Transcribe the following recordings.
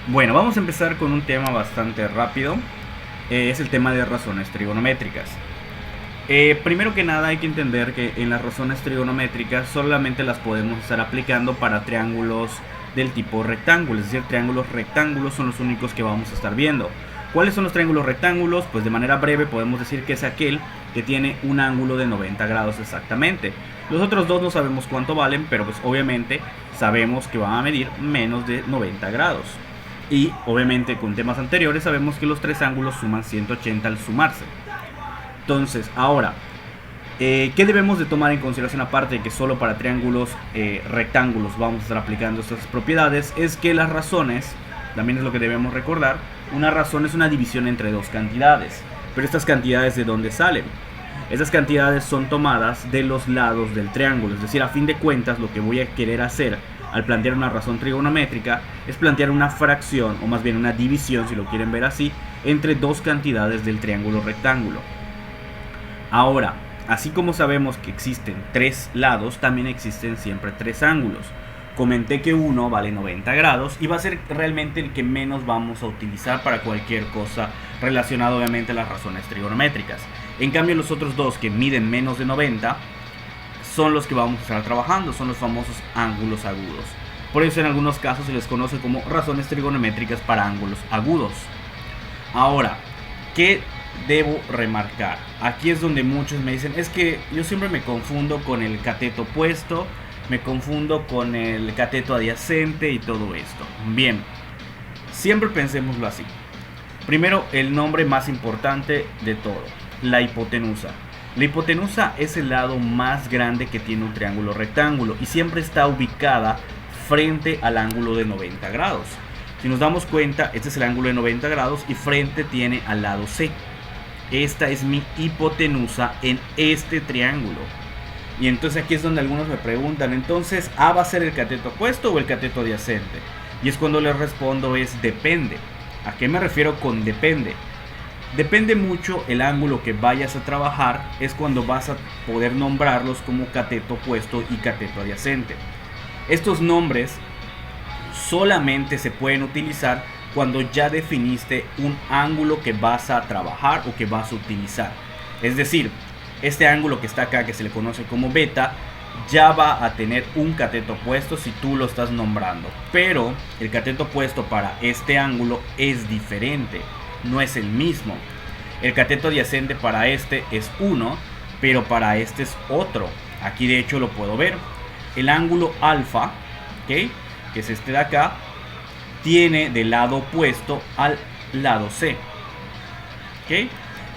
Bueno, vamos a empezar con un tema bastante rápido. Es el tema de razones trigonométricas. Primero que nada hay que entender que en las razones trigonométricas solamente las podemos estar aplicando para triángulos del tipo rectángulo. Es decir, triángulos rectángulos son los únicos que vamos a estar viendo. ¿Cuáles son los triángulos rectángulos? Pues de manera breve podemos decir que es aquel que tiene un ángulo de 90 grados exactamente. Los otros dos no sabemos cuánto valen, pero pues obviamente sabemos que van a medir menos de 90 grados. Y obviamente con temas anteriores sabemos que los tres ángulos suman 180 al sumarse. Entonces, ahora, ¿qué debemos de tomar en consideración aparte de que solo para triángulos rectángulos vamos a estar aplicando estas propiedades? Es que las razones, también es lo que debemos recordar, una razón es una división entre dos cantidades. Pero estas cantidades, ¿de dónde salen? Esas cantidades son tomadas de los lados del triángulo. Es decir, a fin de cuentas, lo que voy a querer hacer al plantear una razón trigonométrica es plantear una fracción, o más bien una división, si lo quieren ver así, entre dos cantidades del triángulo rectángulo. Ahora, así como sabemos que existen tres lados, también existen siempre tres ángulos. Comenté que uno vale 90 grados y va a ser realmente el que menos vamos a utilizar para cualquier cosa relacionada obviamente a las razones trigonométricas. En cambio, los otros dos que miden menos de 90 son los que vamos a estar trabajando, son los famosos ángulos agudos. Por eso en algunos casos se les conoce como razones trigonométricas para ángulos agudos. Ahora, ¿qué debo remarcar? Aquí es donde muchos me dicen, es que yo siempre me confundo con el cateto opuesto, me confundo con el cateto adyacente y todo esto. Bien, siempre pensémoslo así. Primero, el nombre más importante de todo, la hipotenusa. La hipotenusa es el lado más grande que tiene un triángulo rectángulo y siempre está ubicada frente al ángulo de 90 grados. Si nos damos cuenta, este es el ángulo de 90 grados y frente tiene al lado C. Esta es mi hipotenusa en este triángulo. Y entonces aquí es donde algunos me preguntan, entonces ¿A va a ser el cateto opuesto o el cateto adyacente? Y es cuando les respondo es depende. ¿A qué me refiero con depende? Depende mucho el ángulo que vayas a trabajar, es cuando vas a poder nombrarlos como cateto opuesto y cateto adyacente. Estos nombres solamente se pueden utilizar cuando ya definiste un ángulo que vas a trabajar o que vas a utilizar. Es decir, este ángulo que está acá, que se le conoce como beta, ya va a tener un cateto opuesto si tú lo estás nombrando. Pero el cateto opuesto para este ángulo es diferente, no es el mismo. El cateto adyacente para este es 1, pero para este es otro. Aquí de hecho lo puedo ver. El ángulo alfa, ¿okay?, que es este de acá, tiene del lado opuesto al lado C. ¿Okay?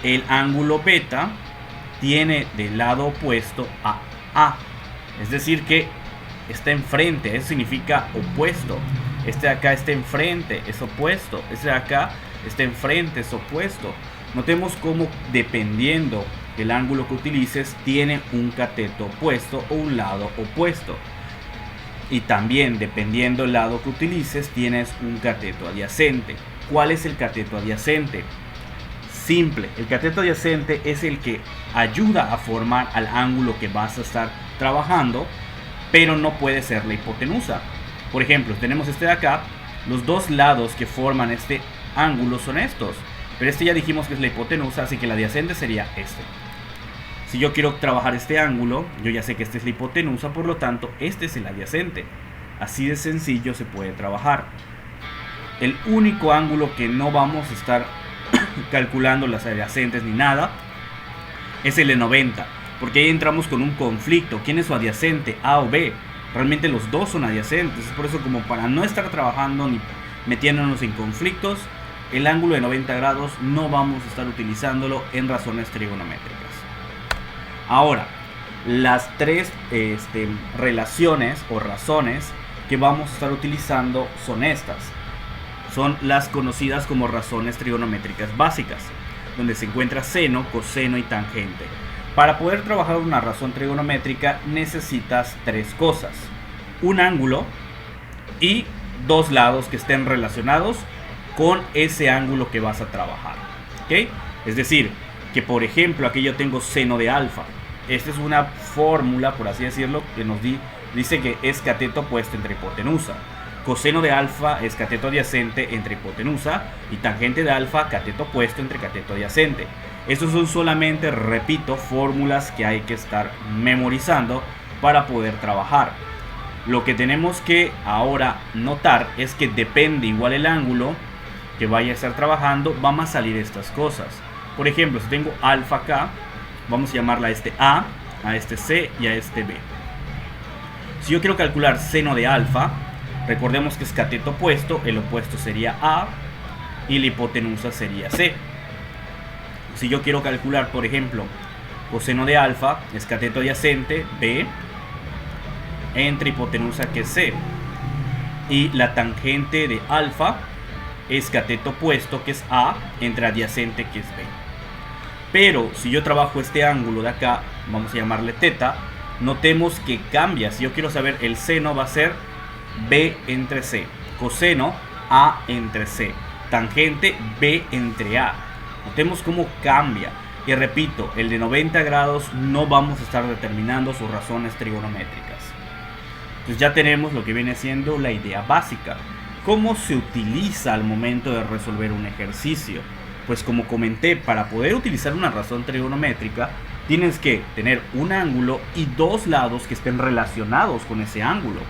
El ángulo beta tiene del lado opuesto a A. Es decir que está enfrente, eso significa opuesto. Este de acá está enfrente, es opuesto. Este de acá está enfrente, es opuesto. Notemos cómo dependiendo del ángulo que utilices tiene un cateto opuesto o un lado opuesto. Y también dependiendo del lado que utilices tienes un cateto adyacente. ¿Cuál es el cateto adyacente? Simple, el cateto adyacente es el que ayuda a formar al ángulo que vas a estar trabajando, pero no puede ser la hipotenusa. Por ejemplo, tenemos este de acá, los dos lados que forman este ángulo son estos, pero este ya dijimos que es la hipotenusa, así que el adyacente sería este. Si yo quiero trabajar este ángulo, yo ya sé que este es la hipotenusa, por lo tanto este es el adyacente. Así de sencillo se puede trabajar. El único ángulo que no vamos a estar calculando las adyacentes ni nada es el de 90, porque ahí entramos con un conflicto. ¿Quién es su adyacente, A o B? Realmente los dos son adyacentes, es por eso, como para no estar trabajando ni metiéndonos en conflictos, el ángulo de 90 grados no vamos a estar utilizándolo en razones trigonométricas. Ahora, las tres relaciones o razones que vamos a estar utilizando son estas. Son las conocidas como razones trigonométricas básicas, donde se encuentra seno, coseno y tangente. Para poder trabajar una razón trigonométrica necesitas tres cosas: un ángulo y dos lados que estén relacionados con ese ángulo que vas a trabajar. ¿Okay? Es decir, que por ejemplo aquí yo tengo seno de alfa. Esta es una fórmula, por así decirlo, que nos dice que es cateto opuesto entre hipotenusa. Coseno de alfa es cateto adyacente entre hipotenusa y tangente de alfa cateto opuesto entre cateto adyacente. Estos son solamente, repito, fórmulas que hay que estar memorizando para poder trabajar. Lo que tenemos que ahora notar es que depende igual el ángulo que vaya a estar trabajando, van a salir estas cosas. Por ejemplo, si tengo alfa acá, vamos a llamarla a este A, a este C y a este B. Si yo quiero calcular seno de alfa, recordemos que es cateto opuesto, el opuesto sería A y la hipotenusa sería C. Si yo quiero calcular, por ejemplo, coseno de alfa, es cateto adyacente B entre hipotenusa que es C. Y la tangente de alfa es cateto opuesto que es A entre adyacente que es B. Pero si yo trabajo este ángulo de acá, vamos a llamarle teta, notemos que cambia. Si yo quiero saber el seno, va a ser B entre C, coseno A entre C, tangente B entre A. Notemos cómo cambia. Y repito, el de 90 grados no vamos a estar determinando sus razones trigonométricas. Entonces ya tenemos lo que viene siendo la idea básica. ¿Cómo se utiliza al momento de resolver un ejercicio? Pues como comenté, para poder utilizar una razón trigonométrica, tienes que tener un ángulo y dos lados que estén relacionados con ese ángulo.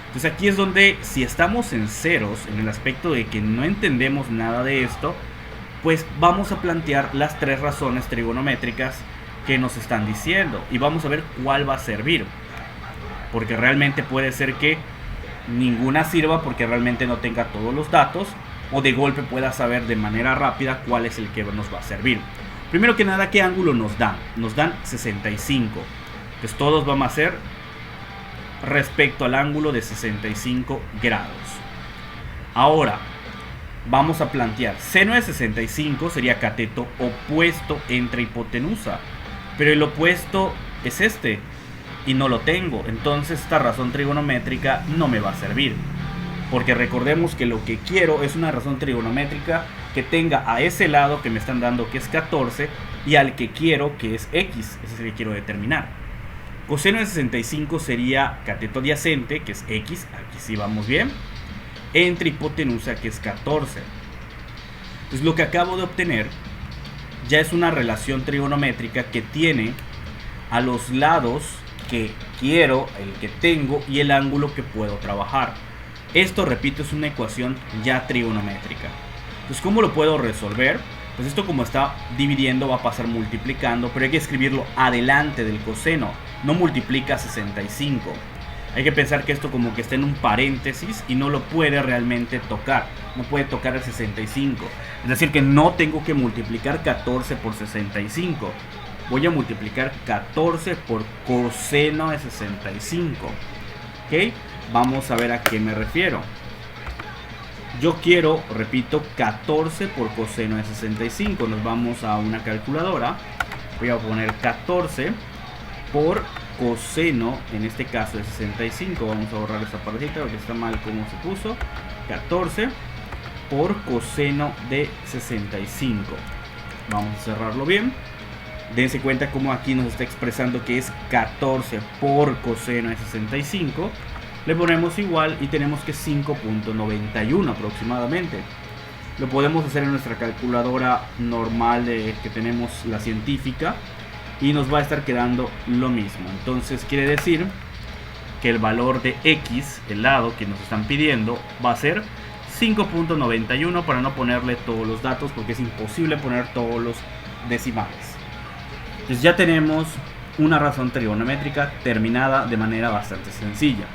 Entonces aquí es donde, si estamos en ceros, en el aspecto de que no entendemos nada de esto, pues vamos a plantear las tres razones trigonométricas que nos están diciendo y vamos a ver cuál va a servir. Porque realmente puede ser que ninguna sirva porque realmente no tenga todos los datos, o de golpe pueda saber de manera rápida cuál es el que nos va a servir. Primero que nada, ¿qué ángulo nos dan? Nos dan 65. Entonces todos vamos a hacer respecto al ángulo de 65 grados. Ahora vamos a plantear seno de 65 sería cateto opuesto entre hipotenusa, pero el opuesto es este y no lo tengo, entonces esta razón trigonométrica no me va a servir, porque recordemos que lo que quiero es una razón trigonométrica que tenga a ese lado que me están dando, que es 14, y al que quiero, que es x. Ese es el que quiero determinar. Coseno de 65 sería cateto adyacente, que es x, aquí sí vamos bien, entre hipotenusa, que es 14. Pues lo que acabo de obtener ya es una relación trigonométrica que tiene a los lados que quiero, el que tengo y el ángulo que puedo trabajar. Esto, repito, es una ecuación ya trigonométrica. Entonces, ¿cómo lo puedo resolver? Pues esto, como está dividiendo, va a pasar multiplicando, pero hay que escribirlo adelante del coseno. No multiplica 65. Hay que pensar que esto como que está en un paréntesis y no lo puede realmente tocar. No puede tocar el 65. Es decir, que no tengo que multiplicar 14 por 65. Voy a multiplicar 14 por coseno de 65. ¿Ok? Vamos a ver a qué me refiero. Yo quiero, repito, 14 por coseno de 65. Nos vamos a una calculadora. Voy a poner 14 por coseno, en este caso de 65. Vamos a borrar esta partecita porque está mal como se puso. 14 por coseno de 65. Vamos a cerrarlo bien. Dense cuenta como aquí nos está expresando que es 14 por coseno de 65. Le ponemos igual y tenemos que 5.91 aproximadamente. Lo podemos hacer en nuestra calculadora normal que tenemos, la científica, y nos va a estar quedando lo mismo. Entonces quiere decir que el valor de x, el lado que nos están pidiendo, va a ser 5.91, para no ponerle todos los datos porque es imposible poner todos los decimales. Entonces ya tenemos una razón trigonométrica terminada de manera bastante sencilla.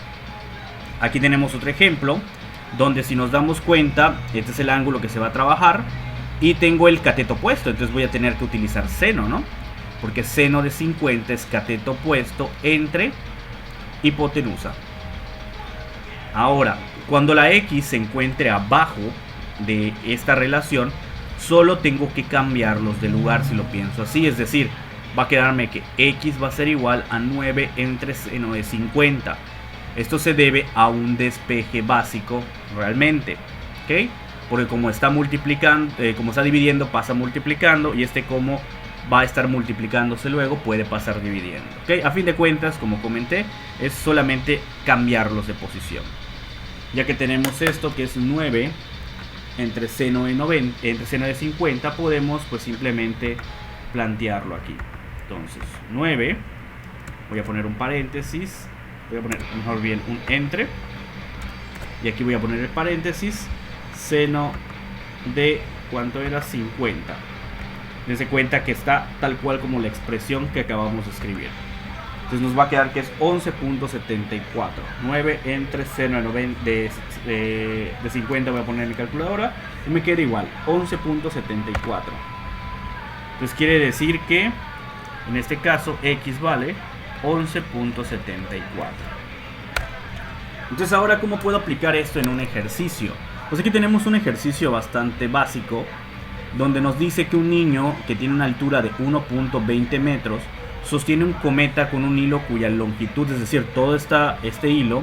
Aquí tenemos otro ejemplo donde, si nos damos cuenta, este es el ángulo que se va a trabajar y tengo el cateto opuesto, entonces voy a tener que utilizar seno, ¿no? Porque seno de 50 es cateto opuesto entre hipotenusa. Ahora, cuando la x se encuentre abajo de esta relación, solo tengo que cambiarlos de lugar si lo pienso así. Es decir, va a quedarme que x va a ser igual a 9 entre seno de 50. Esto se debe a un despeje básico realmente, ¿ok? Porque como está multiplicando, como está dividiendo, pasa multiplicando, y como va a estar multiplicándose luego, puede pasar dividiendo, ¿ok? A fin de cuentas, como comenté, es solamente cambiarlos de posición. Ya que tenemos esto que es 9 entre seno de 90, entre seno de 50, podemos pues simplemente plantearlo aquí. Entonces 9, voy a poner un paréntesis, voy a poner mejor bien un entre, y aquí voy a poner el paréntesis, seno de ¿cuánto era? 50. Dense cuenta que está tal cual como la expresión que acabamos de escribir. Entonces nos va a quedar que es 11.74. 9 entre seno de, 90, de 50 voy a poner en mi calculadora y me queda igual, 11.74. Entonces quiere decir que en este caso x vale 11.74. Entonces ahora, ¿cómo puedo aplicar esto en un ejercicio? Pues aquí tenemos un ejercicio bastante básico donde nos dice que un niño que tiene una altura de 1.20 metros sostiene un cometa con un hilo cuya longitud, es decir, todo este hilo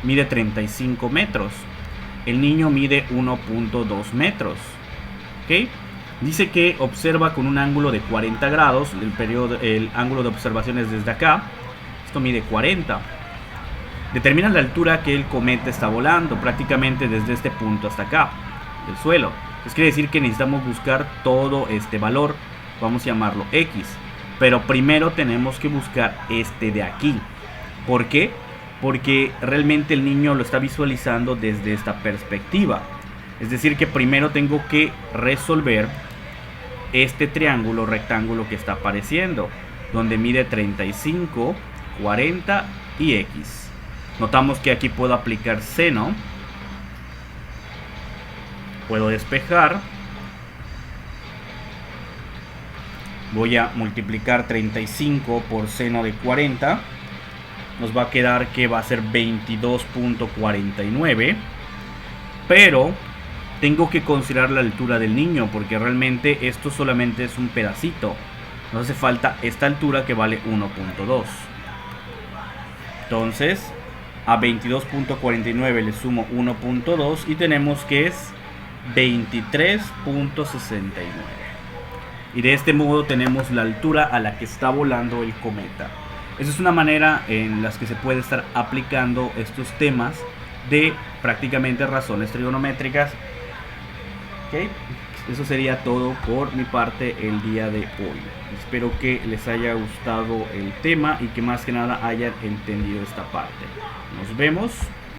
mide 35 metros. El niño mide 1.2 metros. ¿Ok? Dice que observa con un ángulo de 40 grados. El ángulo de observación es desde acá. Esto mide 40. Determina la altura que el cometa está volando, prácticamente desde este punto hasta acá, del suelo. Eso quiere decir que necesitamos buscar todo este valor. Vamos a llamarlo X. Pero primero tenemos que buscar este de aquí. ¿Por qué? Porque realmente el niño lo está visualizando desde esta perspectiva. Es decir, que primero tengo que resolver este triángulo rectángulo que está apareciendo, donde mide 35, 40 y X. Notamos que aquí puedo aplicar seno. Puedo despejar. Voy a multiplicar 35 por seno de 40. Nos va a quedar que va a ser 22.49. Pero tengo que considerar la altura del niño, porque realmente esto solamente es un pedacito. Nos hace falta esta altura que vale 1.2. Entonces a 22.49 le sumo 1.2 y tenemos que es 23.69. Y de este modo tenemos la altura a la que está volando el cometa. Esa es una manera en la que se puede estar aplicando estos temas de prácticamente razones trigonométricas. ¿Okay? Eso sería todo por mi parte el día de hoy. Espero que les haya gustado el tema y que más que nada hayan entendido esta parte. Nos vemos.